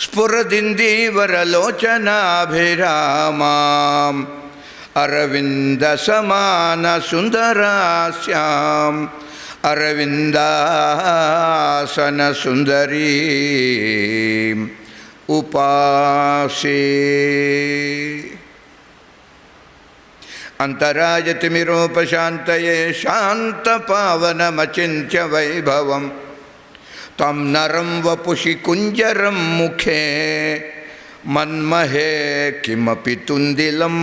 ಸ್ಫುರದಿಂದೀವರಲೋಚನಾಭಿರಾಮಾಂ ಅರವಿಂದಸಮಾನಸುಂದರಾಸ್ಯಾಂ ಅರವಿಂದಾಸನಸುಂದರೀಂ ಉಪಾಸೇ. ಅಂತರಾಯತಿಮಿರೋಪಶಾಂತಯೇ ಶಾಂತಪಾವನಮಚಿಂತ್ಯ ವೈಭವಂ ತಂ ನರಂ ವಪುಷಿ ಕುಂಜರಂ ಮುಖೇ ಮನ್ಮಹೇ ಕಿಮಪಿ ತುಂದಿಲಂ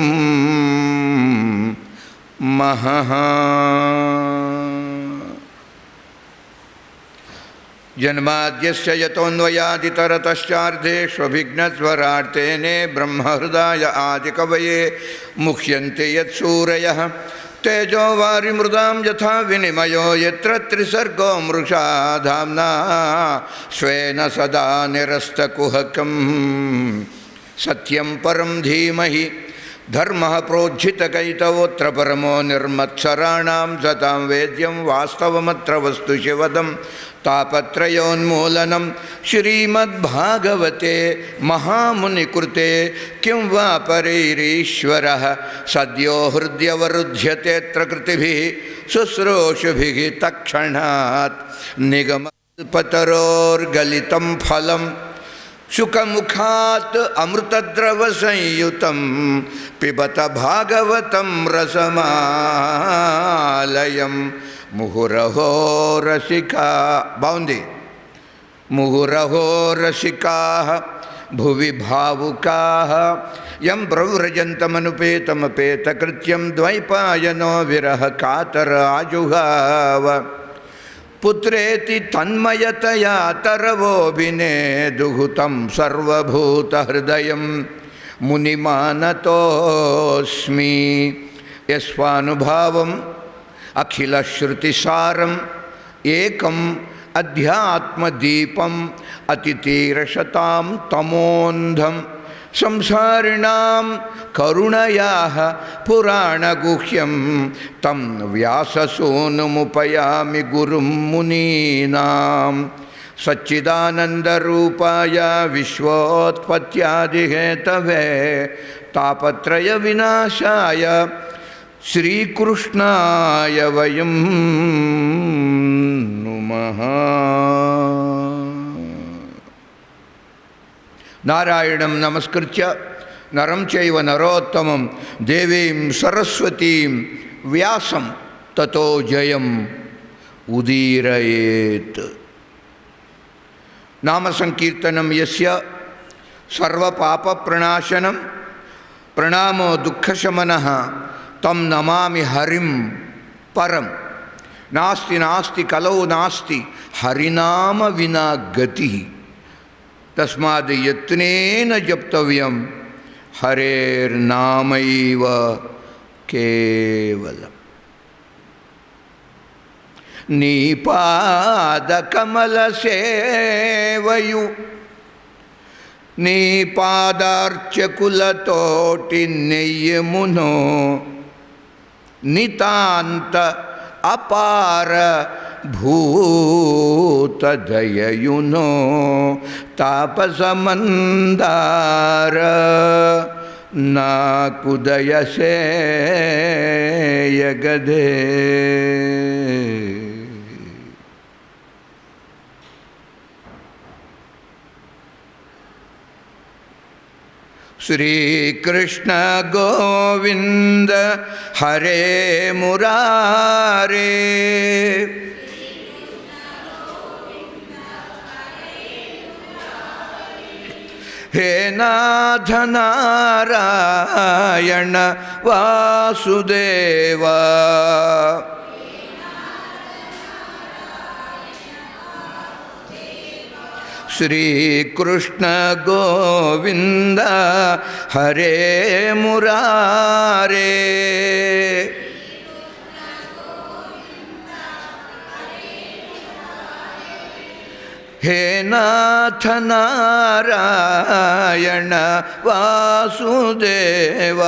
ಮಹಃ. ಜನ್ಮಾದ್ಯಸ್ಯ ಯತೋನ್ವಯಾದಿತರತಶ್ಚಾರ್ಧೇಷ್ವಭಿಘ್ನಸ್ವರಾರ್ತೇನೇ ಬ್ರಹ್ಮಹೃದಾಯ ಆದಿಕವಯೇ ಮುಹ್ಯಂತೆ ಯತ್ಸೂರಯಃ ತೇಜೋ ವಾರಿಮೃದಾಂ ಯಥಾ ವಿನಿಮಯೋ ಯತ್ರ ತ್ರಿಸರ್ಗೋ ಮೃಷಾ ಧಾಮ್ನಾ ಸ್ವೇನ ಸದಾ ನಿರಸ್ತಕುಹಕಂ ಸತ್ಯಂ ಪರಂ ಧೀಮಹಿ ಧರ್ಮಃ ಪ್ರೋಜ್ಜಿತಕೈತವೋತ್ರ ಪರಮೋ ನಿರ್ಮತ್ಸರಾಣಾಂ ಸತಾಂ ವೇದ್ಯಂ ವಾಸ್ತವಮತ್ರ ವಸ್ತು ಶಿವದಂ ತಾಪತ್ರಯೋನ್ಮೂಲನಂ ಶ್ರೀಮದ್ಭಾಗವತೆ ಮಹಾಮುನಿಕೃತೆ ಕಿಂ ವಾ ಪರೈರೀಶ್ವರಃ ಸದ್ಯೋ ಹೃದಯವರುಧ್ಯತೆತ್ರ ಕೃತಿಭಿಃ ಶುಶ್ರೂಷುಭಿಃ ತಕ್ಷಣಾತ್ ನಿಗಮಕಲ್ಪತರೋರ್ಗಲಿತಂ ಫಲಂ ಶುಕಮುಖಾತ್ ಅಮೃತದ್ರವಸಂಯುತಂ ಪಿಬತ ಭಾಗವತಂ ರಸಮಾಲಯಂ ಮುಹುರಹೋ ರಸಿಕಾ. ಬಾವುಂದಿ. ಮುಹುರಹೋ ರಸಿಕಾಃ ಭುವಿ ಭಾವುಕಾಃ ಯಂ ಪ್ರವ್ರಜಂತಮನುಪೇತಮಪೇತಕೃತ್ಯಂ ದ್ವೈಪಾಯನೋ ವಿರಹ ಕಾತರ ಆಜುಹಾವ ಪುತ್ರೇತಿ ತನ್ಮಯತಯಾ ತರವೋಭಿನೇದುಹುತಂ ಸರ್ವಭೂತಹೃದಯಂ ಮುನಿಮಾನತೋಸ್ಮಿ. ಯಸ್ವಾನುಭಾವಂ ಅಖಿಲಶ್ರುತಿಸಾರಂ ಏಕಂ ಅಧ್ಯಾತ್ಮದೀಪಂ ಅತಿತೀರಶತಾಂ ತಮೋಂಧಂ ಸಂಸಾರಿಣಾಂ ಕರುಣಯಾಃ ಪುರಾಣಗುಹ್ಯಂ ತಂ ವ್ಯಾಸಸೂನುಮುಪಯಾಮಿ ಗುರುಂ ಮುನೀನಾಂ. ಸಚ್ಚಿದಾನಂದರೂಪಾಯ ವಿಶ್ವೋತ್ಪತ್ಯಾದಿಹೇತವೇ ತಾಪತ್ರಯ ವಿನಾಶಾಯ ಶ್ರೀಕೃಷ್ಣಾಯ ವಯಂ ನುಮಃ. ನಾರಾಯಣಂ ನಮಸ್ಕೃತ್ಯ ನರಂ ಚೈವ ನರೋತ್ತಮಂ ದೇವೀಂ ಸರಸ್ವತೀಂ ವ್ಯಾಸಂ ತತೋ ಜಯಂ ಉದೀರಯೇತ್. ನಾಮಸಂಕೀರ್ತನಂ ಯಸ್ಯ ಸರ್ವಪಾಪಪ್ರಣಾಶನಂ ಪ್ರಣಾಮೋ ದುಃಖಶಮನಃ ತಂ ನಮಾಮಿ ಹರಿಂ ಪರಂ. ನಾಸ್ತಿ ನಾಸ್ತಿ ಕಲೌ ನಾಸ್ತಿ ಹರಿನಾಮ ವಿನಾ ಗತಿ. ತಸ್ಮಾದ್ ಯತ್ನೇನ ಜಪ್ತವ್ಯಂ ಹರೇರ್ನಾಮೈವ ಕೇವಲಂ. ನೀಪಾದಕಮಲ ಸೇವಯು ನೀಪಾದಾರ್ಚಕುಲತೋಟಿ ನೆಯ್ಯಮುನೋ ನಿತಾಂತ ಅಪಾರ ಭೂತದಯಯುನೋ ತಾಪಸಮಂದಾರ ನಾಕುದಯಸೇಯಗದೇ. ಶ್ರೀಕೃಷ್ಣ ಗೋವಿಂದ ಹರೇ ಮುರಾರೇ. ಹೇ ನಾಥ ನಾರಾಯಣ ವಾಸುದೇವ. ಶ್ರೀಕೃಷ್ಣ ಗೋವಿಂದ ಹರೇ ಮುರಾರೇ. ಹೇ ನಾಥ ನಾರಾಯಣ ವಾಸುದೇವ.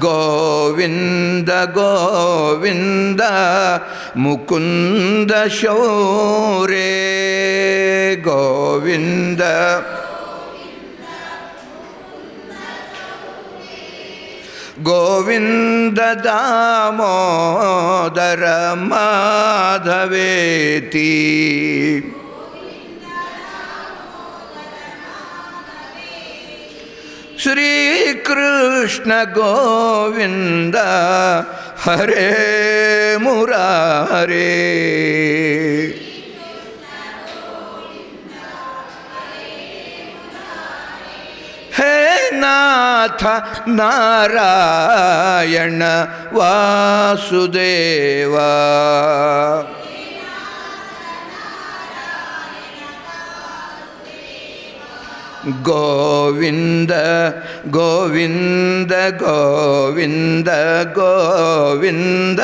గోవింద గోవింద ముకుంద శౌరే గోవింద గోవింద దామోదర మాధవేతి శ్రీకృష్ణ గోవింద హరే మురారే హే నాథ నారాయణ వాసుదేవా గోవింద గోవింద గోవింద గోవింద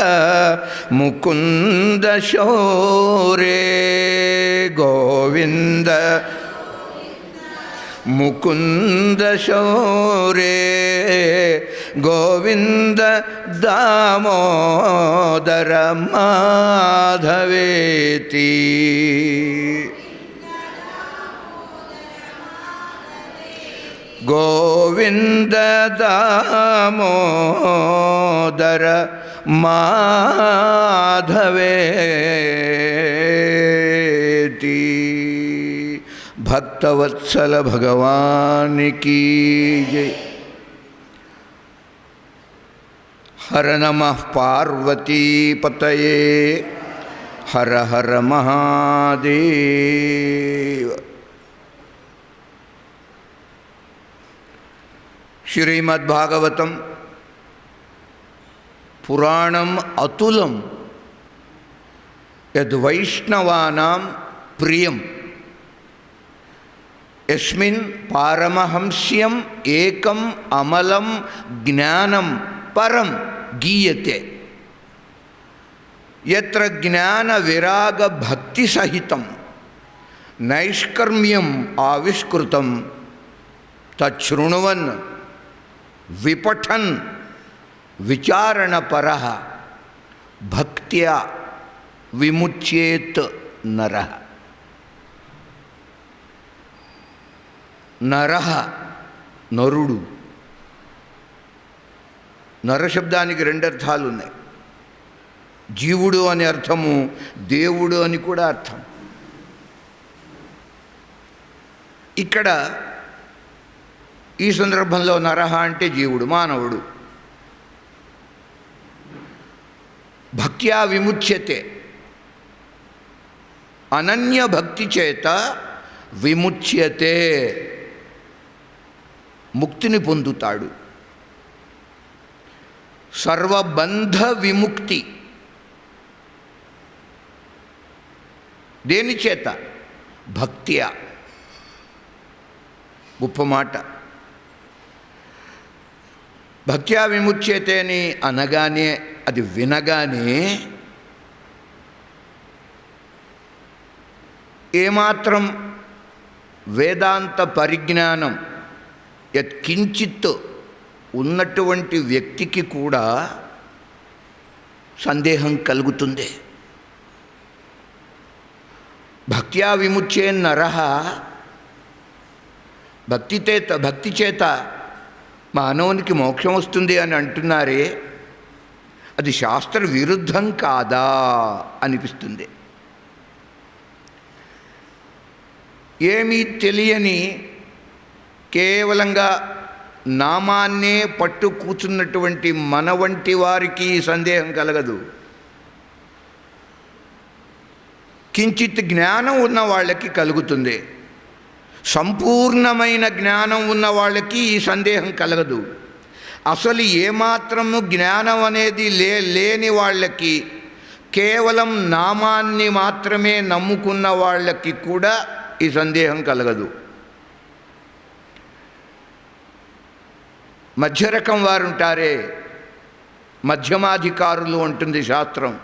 ముకుంద శౌరే గోవింద ముకుంద శౌరే గోవింద దామోదర మాధవేతి గోవింద దామోదర మాధవేతి భక్తవత్సల భగవానికి జై. హర నమః పార్వతీపతయే హర హర మహాదేవ. శ్రీమద్భాగవతం పురాణం అతులం యద్వైష్ణవానాం ప్రియం యస్మిన్ పారమహంస్యం ఏకం అమలం జ్ఞానం పరం గీయతే యత్ర జ్ఞాన విరాగ భక్తి సహితం నైష్కర్మ్యం ఆవిష్కృతం తచ్ఛృణువన్ విపఠన్ విచారణపరః భక్త్యా విముచ్యేత్ నరః. నరః నరుడు. నరశబ్దానికి రెండు అర్థాలు ఉన్నాయి. జీవుడు అని అర్థము, దేవుడు అని కూడా అర్థం. ఇక్కడ ఈ సందర్భంలో నరః అంటే జీవుడు, మానవుడు. భక్త్యా విముచ్యతే, అనన్య భక్తి చేత విముచ్యతే, ముక్తిని పొందుతాడు. సర్వబంధ విముక్తి. దేని చేత? భక్త్యా. గొప్ప మాట. భక్త్యా విముచ్యతే అని అనగానే, అది వినగానే ఏమాత్రం వేదాంత పరిజ్ఞానం యత్కించిత్ ఉన్నటువంటి వ్యక్తికి కూడా సందేహం కలుగుతుంది. భక్త్యా విముచ్యే నరః, భక్తి చేత మానవునికి మోక్షం వస్తుంది అని అంటున్నారే, అది శాస్త్ర విరుద్ధం కాదా అనిపిస్తుంది. ఏమీ తెలియని కేవలంగా నామాన్నే పట్టు కూర్చున్నటువంటి మన వంటి వారికి సందేహం కలగదు. కించిత్ జ్ఞానం ఉన్న వాళ్ళకి కలుగుతుంది. సంపూర్ణమైన జ్ఞానం ఉన్న వాళ్ళకి ఈ సందేహం కలగదు. అసలు ఏమాత్రము జ్ఞానం అనేది లేని వాళ్ళకి, కేవలం నామాన్ని మాత్రమే నమ్ముకున్న వాళ్ళకి కూడా ఈ సందేహం కలగదు. మధ్యరకం వారు ఉంటారే, మధ్యమాధికారులు అంటుంది శాస్త్రం.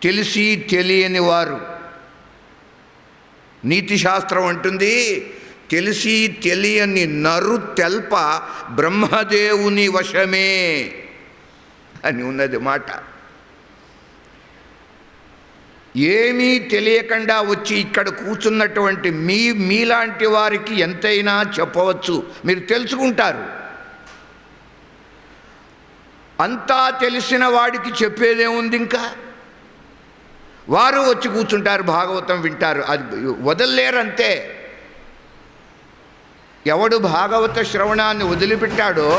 తెలిసి తెలియని వారు. నీతి శాస్త్రం అంటుంది తెలిసి తెలియని నరు తెల్ప బ్రహ్మదేవుని వశమే అని ఉన్నది మాట. ఏమీ తెలియకుండా వచ్చి ఇక్కడ కూర్చున్నటువంటి మీలాంటి వారికి ఎంతైనా చెప్పవచ్చు, మీరు తెలుసుకుంటారు. అంతా తెలిసిన వాడికి చెప్పేదేముంది? ఇంకా వారు వచ్చి కూర్చుంటారు, భాగవతం వింటారు, అది వదలలేరంతే. ఎవడు భాగవత శ్రవణాన్ని వదిలిపెట్టాడో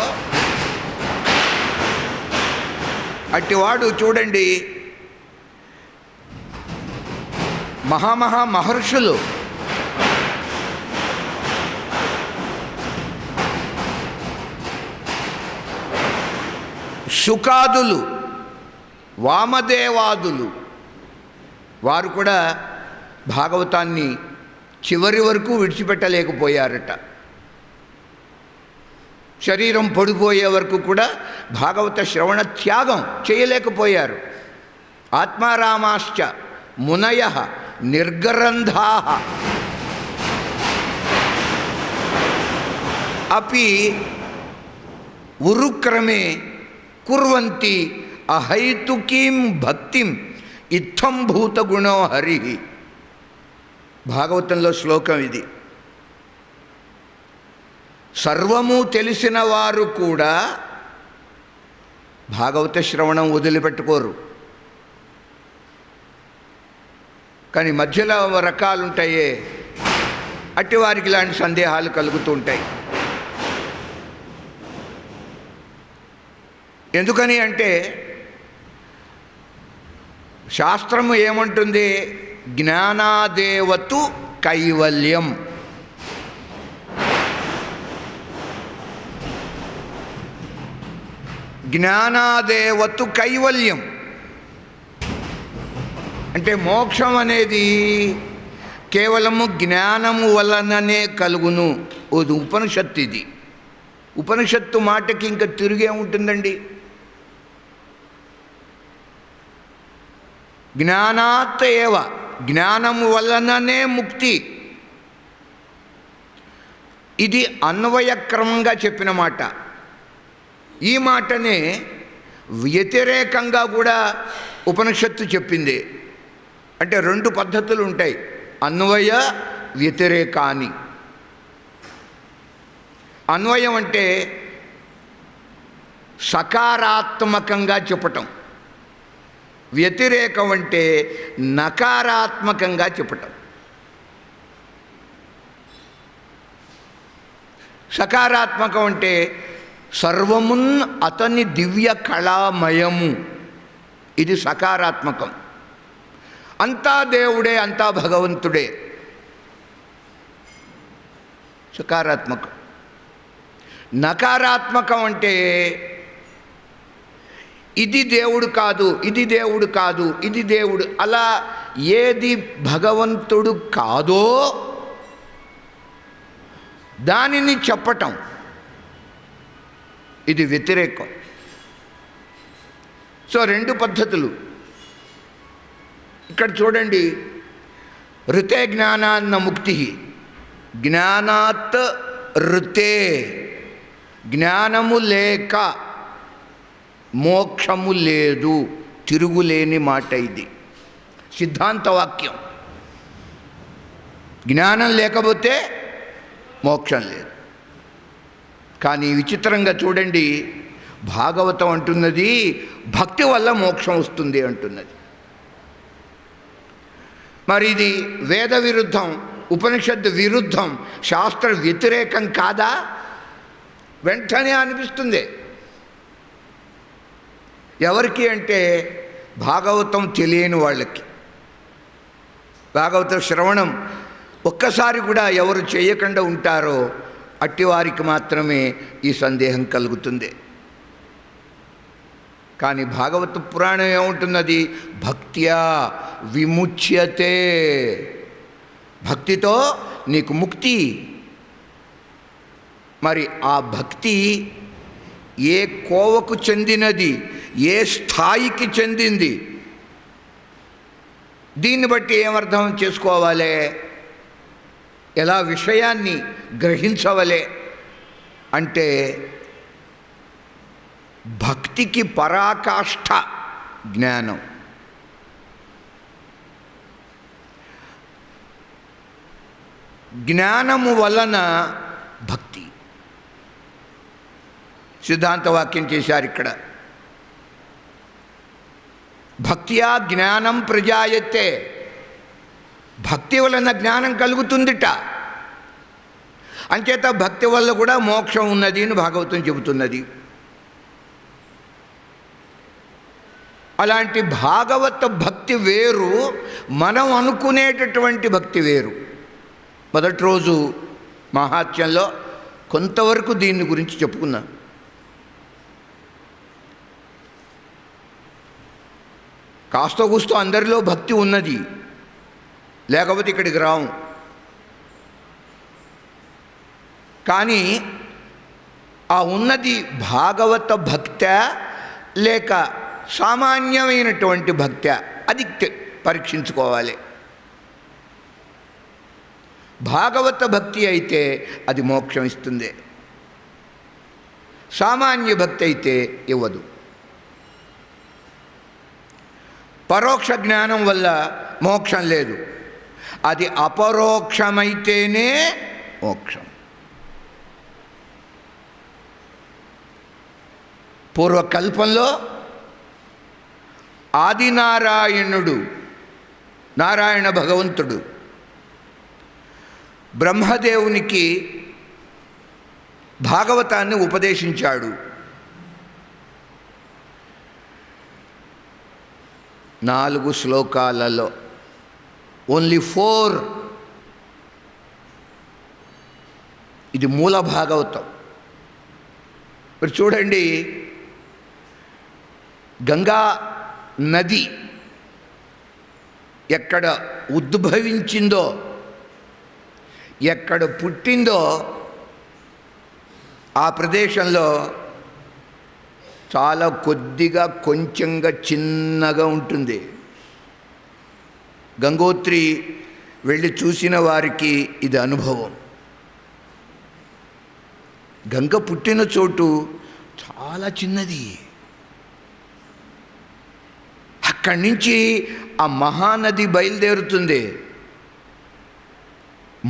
అట్టివాడు చూడండి, మహర్షులు శుకాదులు, వామదేవాదులు వారు కూడా భాగవతాన్ని చివరి వరకు విడిచిపెట్టలేకపోయారట. శరీరం పడిపోయే వరకు కూడా భాగవత శ్రవణ త్యాగం చేయలేకపోయారు. ఆత్మారామాశ్చ మునయః నిర్గరంధాః అపి ఉరుక్రమే కుర్వంతి అహైతుకీం భక్తిం ఇత్థం భూతగుణో హరి. భాగవతంలో శ్లోకం ఇది. సర్వము తెలిసిన వారు కూడా భాగవత శ్రవణం వదిలిపెట్టుకోరు. కానీ మధ్యలో రకాలుంటాయే, అట్టి వారికి ఇలాంటి సందేహాలు కలుగుతూ ఉంటాయి. ఎందుకని అంటే శాస్త్రము ఏమంటుంది? జ్ఞానాదేవతు కైవల్యం. జ్ఞానాదేవతు కైవల్యం అంటే మోక్షం అనేది కేవలము జ్ఞానము వలననే కలుగును. అది ఉపనిషత్తు. ఇది ఉపనిషత్తు మాటకి ఇంకా తిరిగే ఉంటుందండి. జ్ఞానాత్ ఏవ, జ్ఞానము వలననే ముక్తి. ఇది అన్వయక్రమంగా చెప్పిన మాట. ఈ మాటనే వ్యతిరేకంగా కూడా ఉపనిషత్తు చెప్పింది. అంటే రెండు పద్ధతులు ఉంటాయి, అన్వయ వ్యతిరేకాని. అన్వయం అంటే సకారాత్మకంగా చెప్పటం, వ్యతిరేకం అంటే నకారాత్మకంగా చెప్పటం. సకారాత్మకం అంటే సర్వమున్ అతని దివ్య కళామయము, ఇది సకారాత్మకం. అంతా దేవుడే, అంతా భగవంతుడే, సకారాత్మకం. నకారాత్మకం అంటే ఇది దేవుడు కాదు, ఇది దేవుడు కాదు, ఇది దేవుడు, అలా ఏది భగవంతుడు కాదో దానిని చెప్పటం, ఇది వ్యతిరేకం. సో రెండు పద్ధతులు ఇక్కడ చూడండి. ఋతే జ్ఞానాన్న ముక్తి, జ్ఞానాత్ ఋతే, జ్ఞానము లేక మోక్షము లేదు, తిరుగులేని మాట. ఇది సిద్ధాంతవాక్యం. జ్ఞానం లేకపోతే మోక్షం లేదు. కానీ విచిత్రంగా చూడండి, భాగవతం అంటున్నది భక్తి వల్ల మోక్షం వస్తుంది అంటున్నది. మరి ఇది వేద విరుద్ధం, ఉపనిషత్తు విరుద్ధం, శాస్త్ర వ్యతిరేకం కాదా? వెంటనే అనిపిస్తుంది. ఎవరికి అంటే భాగవతం తెలియని వాళ్ళకి. భాగవత శ్రవణం ఒక్కసారి కూడా ఎవరు చేయకుండా ఉంటారో అట్టివారికి మాత్రమే ఈ సందేహం కలుగుతుంది. కానీ భాగవత పురాణం ఏముంటున్నది? భక్త్యా విముచ్యతే, భక్తితో నీకు ముక్తి. మరి ఆ భక్తి ఏ కోవకు చెందినది, ఏ స్థాయికి చెందింది, దీన్ని బట్టి ఏమర్థం చేసుకోవాలి? ఎలా విషయాన్ని గ్రహించవలే అంటే భక్తికి పరాకాష్ఠ జ్ఞానం. జ్ఞానము వలన భక్తి. సిద్ధాంతవాక్యం చేశారు ఇక్కడ. భక్త్యా జ్ఞానం ప్రజాయతే. భక్తి వలన జ్ఞానం కలుగుతుందిట. అంచేత భక్తి వల్ల కూడా మోక్షం ఉన్నది అని భాగవతం చెబుతున్నది. అలాంటి భాగవత భక్తి వేరు, మనం అనుకునేటటువంటి భక్తి వేరు. మొదటి రోజు మహాత్మ్యంలో కొంతవరకు దీని గురించి చెప్పుకున్నాం. కాస్త కూస్తో అందరిలో భక్తి ఉన్నది, లేకపోతే ఇక్కడికి రాము. కానీ ఆ ఉన్నది భాగవత భక్త్యా లేక సామాన్యమైనటువంటి భక్త్యా, అది పరీక్షించుకోవాలి. భాగవత భక్తి అయితే అది మోక్షం ఇస్తుంది, సామాన్య భక్తి అయితే ఇవ్వదు. పరోక్ష జ్ఞానం వల్ల మోక్షం లేదు, అది అపరోక్షమైతేనే మోక్షం. పూర్వకల్పంలో ఆదినారాయణుడు, నారాయణ భగవంతుడు బ్రహ్మదేవునికి భాగవతాన్ని ఉపదేశించాడు. 4 శ్లోకాలలో, ఓన్లీ 4. ఇది మూల భాగవతం. మీరు చూడండి, గంగా నది ఎక్కడ ఉద్భవించిందో, ఎక్కడ పుట్టిందో ఆ ప్రదేశంలో చాలా కొద్దిగా కొంచెంగా చిన్నగా ఉంటుంది. గంగోత్రి వెళ్ళి చూసిన వారికి ఇది అనుభవం. గంగ పుట్టిన చోటు చాలా చిన్నది. అక్కడి నుంచి ఆ మహానది బయలుదేరుతుంది.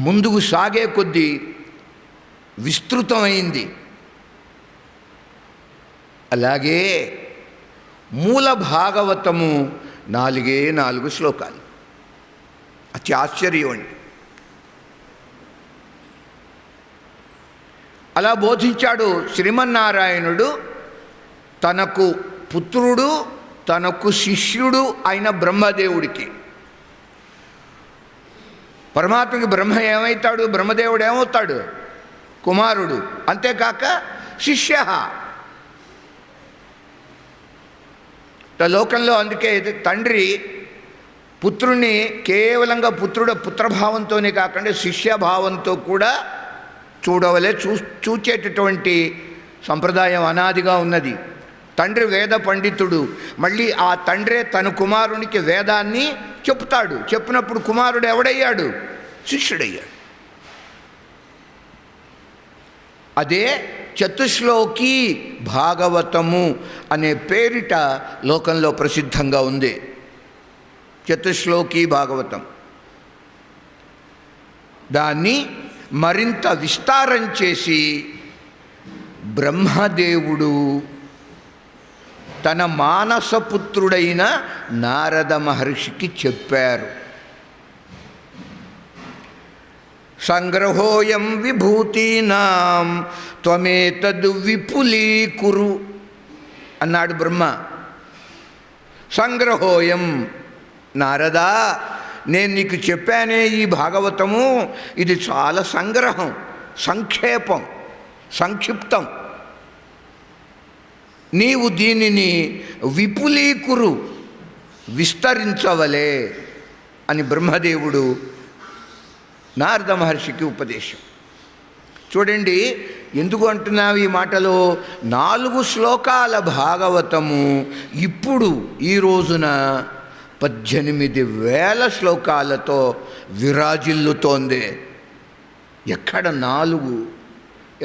ముందుకు సాగే కొద్దీ విస్తృతమైంది. అలాగే మూల భాగవతము 4 శ్లోకాలు. అతి ఆశ్చర్యం అండి. అలా బోధించాడు శ్రీమన్నారాయణుడు తనకు పుత్రుడు, తనకు శిష్యుడు అయిన బ్రహ్మదేవుడికి. పరమాత్మకి బ్రహ్మ ఏమవుతాడు? బ్రహ్మదేవుడు ఏమవుతాడు? కుమారుడు. అంతేకాక శిష్య. లోకంలో అందుకే తండ్రి పుత్రుణ్ణి కేవలంగా పుత్రభావంతోనే కాకుండా శిష్యభావంతో కూడా చూడవలే, చూచేటటువంటి సంప్రదాయం అనాదిగా ఉన్నది. తండ్రి వేద పండితుడు, మళ్ళీ ఆ తండ్రే తన కుమారునికి వేదాన్ని చెప్తాడు. చెప్పినప్పుడు కుమారుడు ఎవడయ్యాడు? శిష్యుడయ్యాడు. అదే చతుశ్లోకి భాగవతము అనే పేరిట లోకంలో ప్రసిద్ధంగా ఉంది. చతుశ్లోకి భాగవతం. దాన్ని మరింత విస్తారం చేసి బ్రహ్మదేవుడు తన మానసపుత్రుడైన నారద మహర్షికి చెప్పారు. సంగ్రహోయం విభూతీనాం త్వమేతద్ విపులీకురు అన్నాడు బ్రహ్మ. సంగ్రహోయం, నారదా, నేను నీకు చెప్పానే ఈ భాగవతము, ఇది చాలా సంగ్రహం, సంక్షేపం, సంక్షిప్తం. నీవు దీనిని విపులీకురు, విస్తరించవలే అని బ్రహ్మదేవుడు నారద మహర్షికి ఉపదేశం. చూడండి, ఎందుకు అంటున్నావు ఈ మాటలో? 4 శ్లోకాల భాగవతము ఇప్పుడు ఈ రోజున 18,000 శ్లోకాలతో విరాజిల్లుతోంది. ఎక్కడ 4,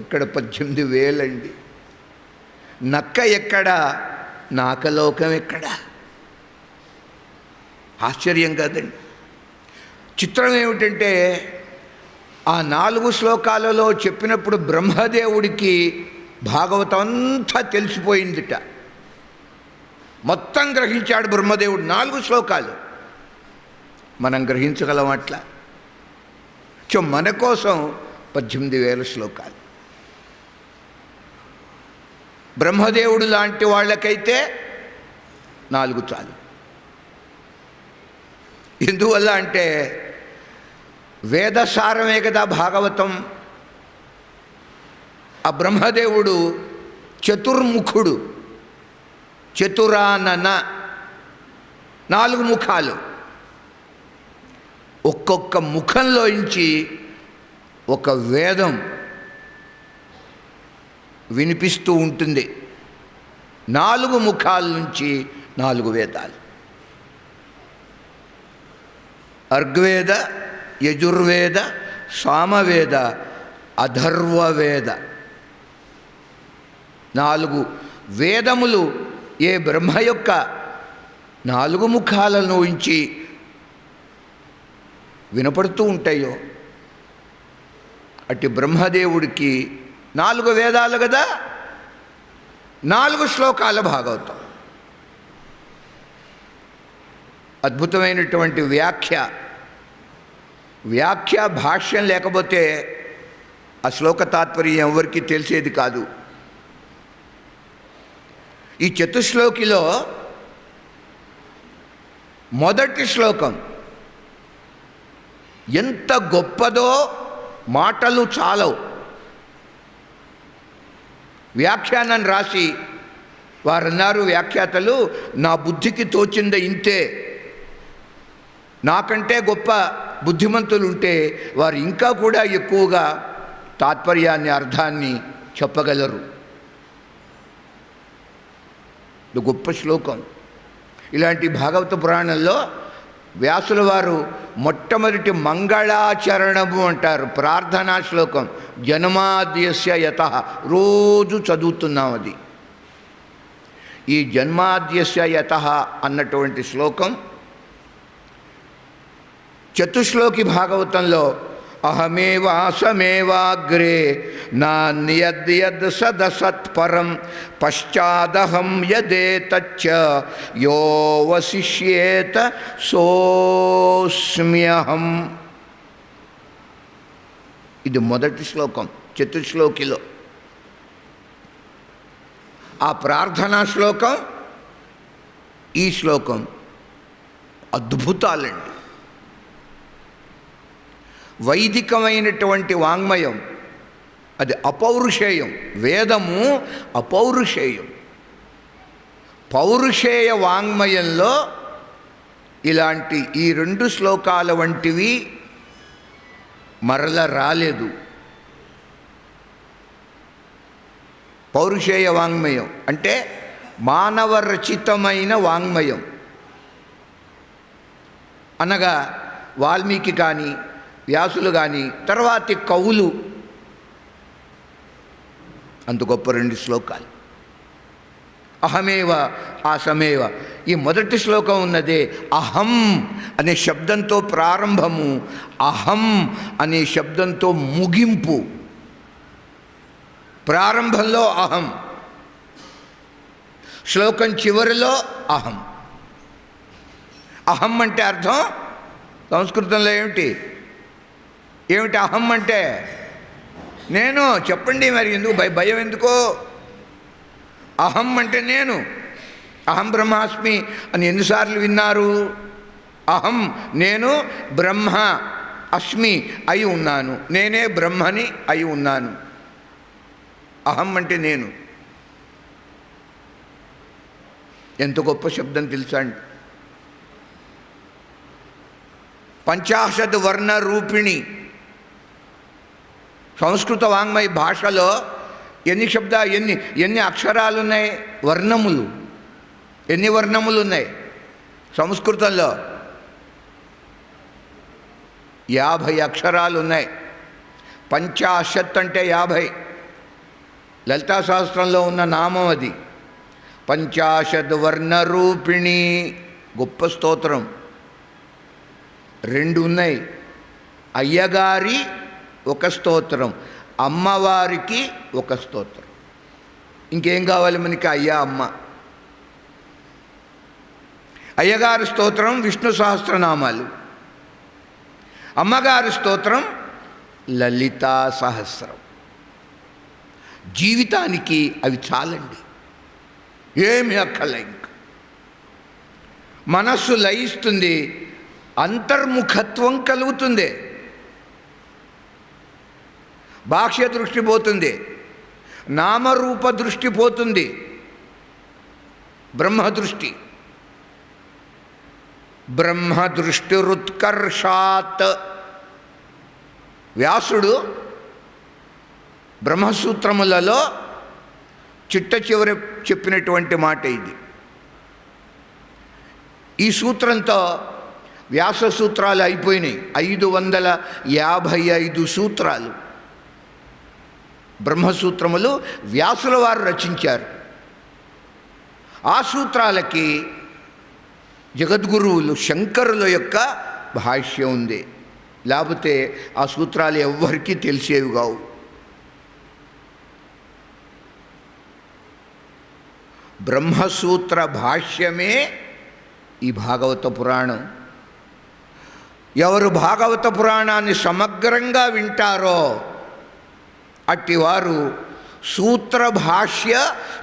ఎక్కడ 18,000 అండి. నక్క ఎక్కడ, నాకలోకం ఎక్కడ? ఆశ్చర్యం కాదండి. చిత్రం ఏమిటంటే ఆ 4 శ్లోకాలలో చెప్పినప్పుడు బ్రహ్మదేవుడికి భాగవతం అంతా తెలిసిపోయిందిట. మొత్తం గ్రహించాడు బ్రహ్మదేవుడు 4 శ్లోకాలు. మనం గ్రహించగలం అట్లా? మన కోసం 18,000 శ్లోకాలు. బ్రహ్మదేవుడు లాంటి వాళ్ళకైతే 4 చాలు. ఎందువల్ల అంటే వేదసారమే కదా భాగవతం. ఆ బ్రహ్మదేవుడు చతుర్ముఖుడు, చతురానన, 4 ముఖాలు. ఒక్కొక్క ముఖంలోంచి ఒక వేదం వినిపిస్తూ ఉంటుంది. 4 ముఖాల నుంచి 4 వేదాలు. అర్గ్వేద, యజుర్వేద, సామవేద, అథర్వవేద, 4 వేదములు ఏ బ్రహ్మ యొక్క 4 ముఖాలను ఉంచి వినపడుతూ ఉంటాయో అట్టి బ్రహ్మదేవుడికి 4 వేదాలు కదా, 4 శ్లోకాల భాగవతం. అద్భుతమైనటువంటి వ్యాఖ్య భాష్యం లేకపోతే ఆ శ్లోక తాత్పర్యం ఎవరికి తెలిసేది కాదు. ఈ చతుశ్లోకిలో మొదటి శ్లోకం ఎంత గొప్పదో మాటలు చాలవు. వ్యాఖ్యానం రాసి వారన్నారు వ్యాఖ్యాతలు, నా బుద్ధికి తోచింద ఇంతే, నాకంటే గొప్ప బుద్ధిమంతులు ఉంటే వారు ఇంకా కూడా ఎక్కువగా తాత్పర్యాన్ని, అర్థాన్ని చెప్పగలరు. ఇది గొప్ప శ్లోకం. ఇలాంటి భాగవత పురాణంలో వ్యాసుల వారు మొట్టమొదటి మంగళాచరణము అంటారు, ప్రార్థనా శ్లోకం. జన్మాద్యస్య యతః, రోజు చదువుతున్నాం అది. ఈ జన్మాద్యస్య యతః అన్నటువంటి శ్లోకం చతుశ్లోకి భాగవతంలో అహమేవాసమేవాగ్రే నాన్యద్యద్ సదసత్పరం పశ్చాదహం యదేతచ్చ యో వశిష్యేత సోస్మ్యహం. ఇది మొదటి శ్లోకం చతుశ్లోకిలో. ఆ ప్రార్థనా శ్లోకం, ఈ శ్లోకం అద్భుతాలండి. వైదికమైనటువంటి వాంగ్మయం, అది అపౌరుషేయం. వేదము అపౌరుషేయం. పౌరుషేయ వాంగ్మయంలో ఇలాంటి ఈ 2 శ్లోకాల వంటివి మరల రాలేదు. పౌరుషేయ వాంగ్మయం అంటే మానవ రచితమైన వాంగ్మయం. అనగా వాల్మీకి కానీ, వ్యాసులు కానీ, తర్వాతి కవులు, అంత గొప్ప 2 శ్లోకాలు. అహమేవ ఆసమేవ. ఈ మొదటి శ్లోకం ఉన్నదే అహం అనే శబ్దంతో ప్రారంభము, అహం అనే శబ్దంతో ముగింపు. ప్రారంభంలో అహం, శ్లోకం చివరిలో అహం. అహం అంటే అర్థం సంస్కృతంలో ఏమిటి అహం అంటే? నేను. చెప్పండి మరి, ఎందుకు భయం ఎందుకో? అహం అంటే నేను. అహం బ్రహ్మాస్మి అని ఎన్నిసార్లు విన్నారు? అహం నేను, బ్రహ్మ అస్మి అయి ఉన్నాను, నేనే బ్రహ్మని అయి ఉన్నాను. అహం అంటే నేను. ఎంత గొప్ప శబ్దం తెలుసా అండి. 50 వర్ణ రూపిణి. సంస్కృత వాంగ్మయ భాషలో ఎన్ని అక్షరాలు ఉన్నాయి? వర్ణములు. ఎన్ని వర్ణములు ఉన్నాయి సంస్కృతంలో? 50 అక్షరాలు ఉన్నాయి. పంచాశత్ అంటే 50. లలితా సహస్రంలో ఉన్న నామం అది. పంచాశద్ వర్ణరూపిణి, గొప్ప స్తోత్రం. 2 ఉన్నాయి. అయ్యగారి ఒక స్తోత్రం, అమ్మవారికి ఒక స్తోత్రం. ఇంకేం కావాలి మనకి? అయ్యా అమ్మ. అయ్యగారి స్తోత్రం విష్ణు సహస్రనామాలు, అమ్మగారి స్తోత్రం లలితా సహస్రం. జీవితానికి అవి చాలండి, ఏమి అక్కర్లే. ఇంక మనస్సు లయిస్తుంది, అంతర్ముఖత్వం కలుగుతుంది, బాహ్య దృష్టి పోతుంది, నామరూప దృష్టి పోతుంది, బ్రహ్మదృష్టి. బ్రహ్మదృష్టిరుత్కర్షాత్. వ్యాసుడు బ్రహ్మసూత్రములలో చిట్ట చివరి చెప్పినటువంటి మాట ఇది. ఈ సూత్రంతో వ్యాస సూత్రాలు అయిపోయినాయి. 555 సూత్రాలు బ్రహ్మసూత్రములు వ్యాసుల వారు రచించారు. ఆ సూత్రాలకి జగద్గురువులు శంకరుల యొక్క భాష్యం ఉంది. లేకపోతే ఆ సూత్రాలు ఎవ్వరికీ తెలిసేవి కావు. బ్రహ్మసూత్ర భాష్యమే ఈ భాగవత పురాణం. ఎవరు భాగవత పురాణాన్ని సమగ్రంగా వింటారో అట్టివారు సూత్ర భాష్య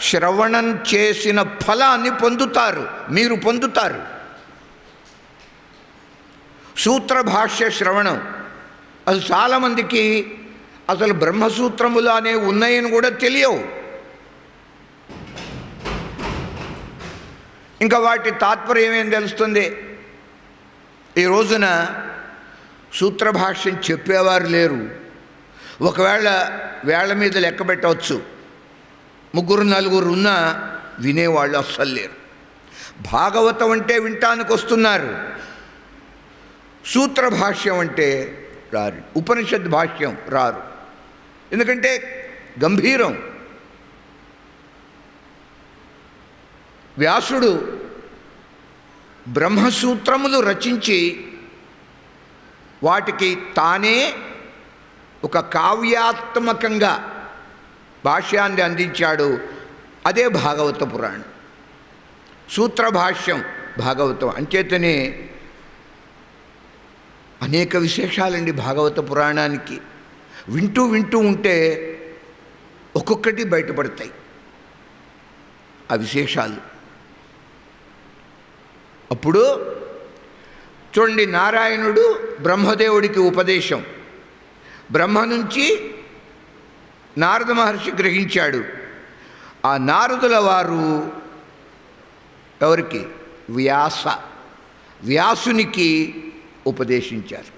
శ్రవణం చేసిన ఫలాన్ని పొందుతారు, మీరు పొందుతారు. సూత్ర భాష్య శ్రవణం అసలు చాలామందికి అసలు బ్రహ్మసూత్రములు అనేవి ఉన్నాయని కూడా తెలియవు. ఇంకా వాటి తాత్పర్యం ఏం తెలుస్తుంది? ఈ రోజున సూత్రభాష్యం చెప్పేవారు లేరు. ఒకవేళ వేళ్ల మీద లెక్క పెట్టవచ్చు, 3 4 ఉన్నా వినేవాళ్ళు అస్సలు లేరు. భాగవతం అంటే వింటానికి వస్తున్నారు, సూత్రభాష్యం అంటే రారు, ఉపనిషత్ భాష్యం రారు. ఎందుకంటే గంభీరం. వ్యాసుడు బ్రహ్మసూత్రములు రచించి వాటికి తానే ఒక కావ్యాత్మకంగా భాష్యాన్ని అందించాడు. అదే భాగవత పురాణం, సూత్రభాష్యం భాగవతం. అంచేతనే అనేక విశేషాలండి భాగవత పురాణానికి. వింటూ వింటూ ఉంటే ఒక్కొక్కటి బయటపడతాయి ఆ విశేషాలు. అప్పుడు చూడండి, నారాయణుడు బ్రహ్మదేవుడికి ఉపదేశం, బ్రహ్మ నుంచి నారద మహర్షి గ్రహించాడు. ఆ నారదుల వారు ఎవరికి? వ్యాసునికి ఉపదేశించారు.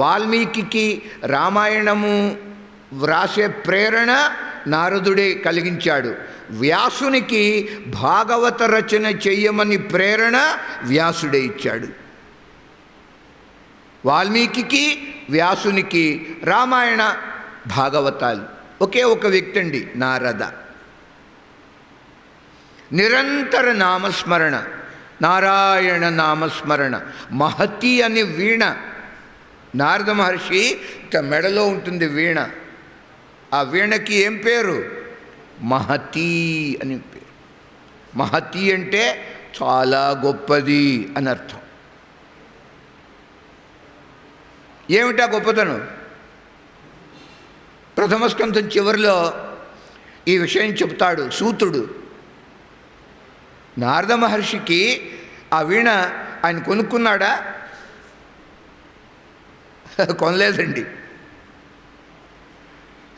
వాల్మీకి రామాయణము వ్రాసే ప్రేరణ నారదుడే కలిగించాడు. వ్యాసునికి భాగవత రచన చెయ్యమని ప్రేరణ వ్యాసుడే ఇచ్చాడు. వాల్మీకి వ్యాసునికి రామాయణ భాగవతాలు ఒకే ఒక వ్యక్తి అండి, నారద. నిరంతర నామస్మరణ, నారాయణ నామస్మరణ. మహతి అనే వీణ, నారద మహర్షి మెడలో ఉంటుంది వీణ. ఆ వీణకి ఏం పేరు? మహతి అని పేరు. మహతి అంటే చాలా గొప్పది అని అర్థం. ఏమిటా గొప్పతనం? ప్రథమ స్కంధం చివరిలో ఈ విషయం చెప్తాడు సూతుడు. నారద మహర్షికి ఆ వీణ ఆయన కొనుక్కున్నాడా? కొనలేదండి.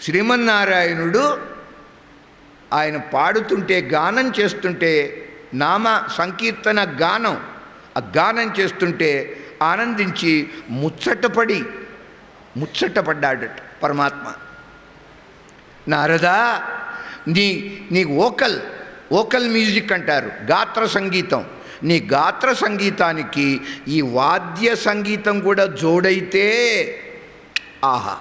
శ్రీమన్నారాయణుడు ఆయన పాడుతుంటే, గానం చేస్తుంటే, నామ సంకీర్తన గానం, ఆ గానం చేస్తుంటే ఆనందించి ముచ్చటపడ్డాడట పరమాత్మ. నారదా, నీ ఓకల్ మ్యూజిక్ అంటారు, గాత్ర సంగీతం. నీ గాత్ర సంగీతానికి ఈ వాద్య సంగీతం కూడా జోడైతే ఆహా,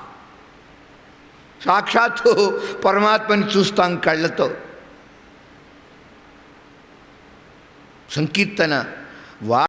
సాక్షాత్తు పరమాత్మని చూస్తాం కళ్ళతో. సంకీర్తన